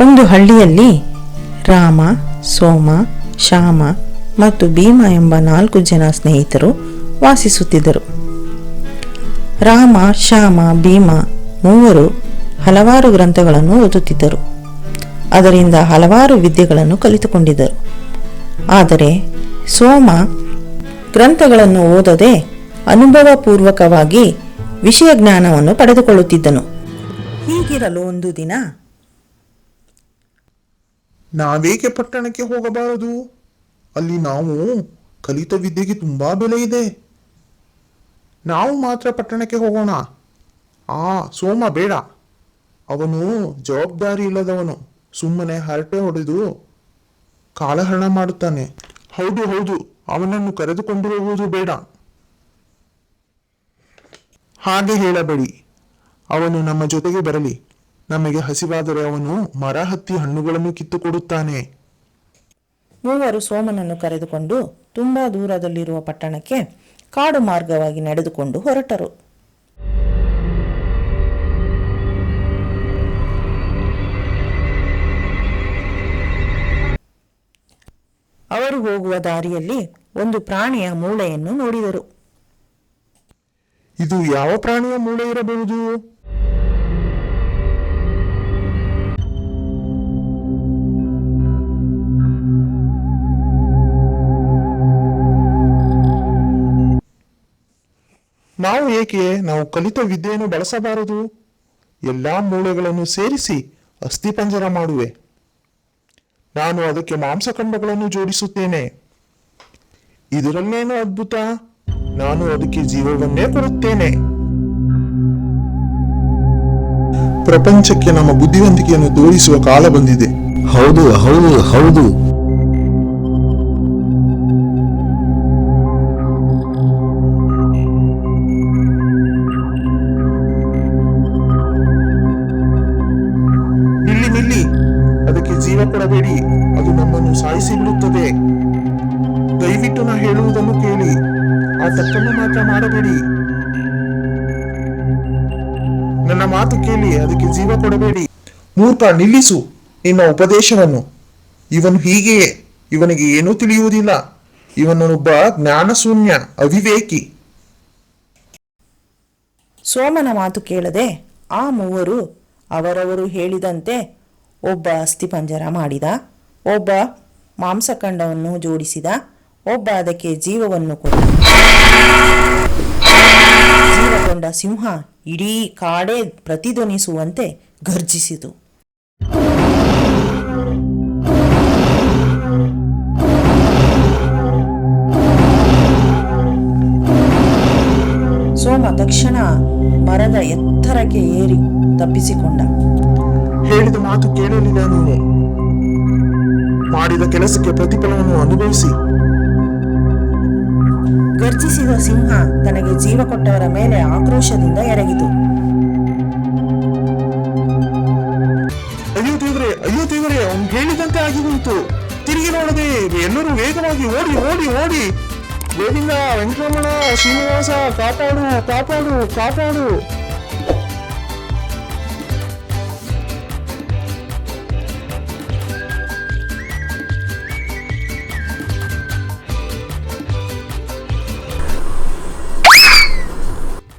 ಒಂದು ಹಳ್ಳಿಯಲ್ಲಿ ರಾಮ, ಸೋಮ, ಶ್ಯಾಮ ಮತ್ತು ಭೀಮ ಎಂಬ 4 ಜನ ಸ್ನೇಹಿತರು ವಾಸಿಸುತ್ತಿದ್ದರು. ರಾಮ, ಶ್ಯಾಮ, ಭೀಮ ಮೂವರು ಹಲವಾರು ಗ್ರಂಥಗಳನ್ನು ಓದುತ್ತಿದ್ದರು. ಅದರಿಂದ ಹಲವಾರು ವಿದ್ಯೆಗಳನ್ನು ಕಲಿತುಕೊಂಡಿದ್ದರು. ಆದರೆ ಸೋಮ ಗ್ರಂಥಗಳನ್ನು ಓದದೆ ಅನುಭವಪೂರ್ವಕವಾಗಿ ವಿಷಯ ಜ್ಞಾನವನ್ನು ಪಡೆದುಕೊಳ್ಳುತ್ತಿದ್ದನು. ಹೀಗಿರಲು ಒಂದು ದಿನ, ನಾವೇಕೆ ಪಟ್ಟಣಕ್ಕೆ ಹೋಗಬಾರದು? ಅಲ್ಲಿ ನಾವು ಕಲಿತ ವಿದ್ಯೆಗೆ ತುಂಬಾ ಬೆಲೆ ಇದೆ. ನಾವು ಮಾತ್ರ ಪಟ್ಟಣಕ್ಕೆ ಹೋಗೋಣ. ಸೋಮ ಬೇಡ, ಅವನು ಜವಾಬ್ದಾರಿ ಇಲ್ಲದವನು. ಸುಮ್ಮನೆ ಹರಟೆ ಹೊಡೆದು ಕಾಲಹರಣ ಮಾಡುತ್ತಾನೆ. ಹೌದು ಹೌದು, ಅವನನ್ನು ಕರೆದುಕೊಂಡು ಹೋಗುವುದು ಬೇಡ. ಹಾಗೆ ಹೇಳಬೇಡಿ. ಅವನು ನಮ್ಮ ಜೊತೆಗೆ ಬರಲಿ. ನಮಗೆ ಹಸಿವಾದರೆ ಅವನು ಮರ ಹತ್ತಿ ಹಣ್ಣುಗಳನ್ನು ಕಿತ್ತುಕೊಡುತ್ತಾನೆ. ಮೂವರು ಸೋಮನನ್ನು ಕರೆದುಕೊಂಡು ತುಂಬಾ ದೂರದಲ್ಲಿರುವ ಪಟ್ಟಣಕ್ಕೆ ಕಾಡು ಮಾರ್ಗವಾಗಿ ನಡೆದುಕೊಂಡು ಹೊರಟರು. ಅವರು ಹೋಗುವ ದಾರಿಯಲ್ಲಿ ಒಂದು ಪ್ರಾಣಿಯ ಮೂಳೆಯನ್ನು ನೋಡಿದರು. ಇದು ಯಾವ ಪ್ರಾಣಿಯ ಮೂಳೆ ಇರಬಹುದು? ನಾವು ಕಲಿತ ವಿದ್ಯೆಯನ್ನು ಬಳಸಬಾರದು? ಎಲ್ಲಾ ಮೂಳೆಗಳನ್ನು ಸೇರಿಸಿ ಅಸ್ಥಿಪಂಜರ ಮಾಡುವೆ. ನಾನು ಅದಕ್ಕೆ ಮಾಂಸಖಂಡಗಳನ್ನು ಜೋಡಿಸುತ್ತೇನೆ. ಇದರಲ್ಲೇನು ಅದ್ಭುತ? ನಾನು ಅದಕ್ಕೆ ಜೀವವನ್ನೇ ಕೊಡುತ್ತೇನೆ. ಪ್ರಪಂಚಕ್ಕೆ ನಮ್ಮ ಬುದ್ಧಿವಂತಿಕೆಯನ್ನು ತೋರಿಸುವ ಕಾಲ ಬಂದಿದೆ. ಹೌದು ಹೌದು ಹೌದು. ನಿಲ್ಲಿ, ಅದಕ್ಕೆ ಜೀವ ಕೊಡಬೇಡಿ. ಅದು ನಮ್ಮನ್ನು ಸಾಯಿಸಿ ಬಿಡುತ್ತದೆ. ದಯವಿಟ್ಟು ನಾ ಹೇಳುವುದನ್ನು ಕೇಳಿ. ಆ ತಪ್ಪನ್ನು ಮಾತ್ರ ಮಾಡಬೇಡಿ. ನನ್ನ ಮಾತು ಕೇಳಿ. ಅದಕ್ಕೆ ಜೀವ ಕೊಡಬೇಡಿ. ಮೂರ್ಖ, ನಿಲ್ಲಿಸು ನಿನ್ನ ಉಪದೇಶವನ್ನು. ಇವನು ಹೀಗೆಯೇ. ಇವನಿಗೆ ಏನೂ ತಿಳಿಯುವುದಿಲ್ಲ. ಇವನೊಬ್ಬ ಜ್ಞಾನಶೂನ್ಯ, ಅವಿವೇಕಿ. ಸೋಮನ ಮಾತು ಕೇಳದೆ ಆ ಮೂವರು ಅವರವರು ಹೇಳಿದಂತೆ ಒಬ್ಬ ಅಸ್ಥಿಪಂಜರ ಮಾಡಿದ, ಒಬ್ಬ ಮಾಂಸಖಂಡವನ್ನು ಜೋಡಿಸಿದ, ಒಬ್ಬ ಅದಕ್ಕೆ ಜೀವವನ್ನು ಕೊಟ್ಟ. ಜೀವಗೊಂಡ ಸಿಂಹ ಇಡೀ ಕಾಡೇ ಪ್ರತಿಧ್ವನಿಸುವಂತೆ ಗರ್ಜಿಸಿತು. ಸೋಮ ತಕ್ಷಣ ಮರದ ಎತ್ತರಕ್ಕೆ ಏರಿ ತಪ್ಪಿಸಿಕೊಂಡ. ಹೇಳಿದ ಮಾತು ಕೇಳಲಿಲ್ಲ ನೀನು. ಮಾಡಿದ ಕೆಲಸಕ್ಕೆ ಪ್ರತಿಫಲವನ್ನು ಅನುಭವಿಸಿ. ಗರ್ಜಿಸಿದ ಸಿಂಹ ತನಗೆ ಜೀವ ಕೊಟ್ಟವರ ಮೇಲೆ ಆಕ್ರೋಶದಿಂದ ಎರಗಿತು. ಅಯ್ಯೋ ದೇವರೇ, ಅವನು ಹೇಳಿದಂತೆ ಆಗಿ ಹೋಯಿತು. ತಿರುಗಿ ನೋಡದೆ ಎಲ್ಲರೂ ವೇಗವಾಗಿ ಓಡಿ ಓಡಿ ಓಡಿ, ಗೋವಿಂದ, ವೆಂಕಟರಮಣ, ಶ್ರೀನಿವಾಸ, ಕಾಪಾಡು ಕಾಪಾಡು ಕಾಪಾಡು.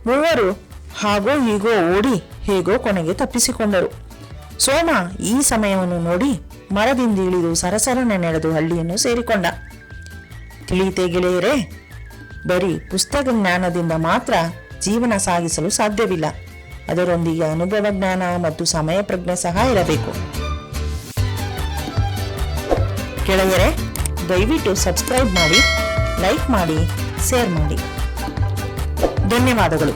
ಮೂವರು ಹಾಗೋ ಹೀಗೋ ಓಡಿ ಹೇಗೋ ಕೊನೆಗೆ ತಪ್ಪಿಸಿಕೊಂಡರು. ಸೋಮ ಈ ಸಮಯವನ್ನು ನೋಡಿ ಮರದಿಂದ ಇಳಿದು ಸರಸರನೆ ನಡೆದು ಹಳ್ಳಿಯನ್ನು ಸೇರಿಕೊಂಡ. ತಿಳಿಯಿತೆ ಗೆಳೆಯರೇ, ಬರೀ ಪುಸ್ತಕ ಜ್ಞಾನದಿಂದ ಮಾತ್ರ ಜೀವನ ಸಾಗಿಸಲು ಸಾಧ್ಯವಿಲ್ಲ. ಅದರೊಂದಿಗೆ ಅನುಭವ ಜ್ಞಾನ ಮತ್ತು ಸಮಯ ಪ್ರಜ್ಞೆ ಸಹ ಇರಬೇಕು. ಗೆಳೆಯರೇ, ದಯವಿಟ್ಟು ಸಬ್ಸ್ಕ್ರೈಬ್ ಮಾಡಿ, ಲೈಕ್ ಮಾಡಿ, ಶೇರ್ ಮಾಡಿ. ಧನ್ಯವಾದಗಳು.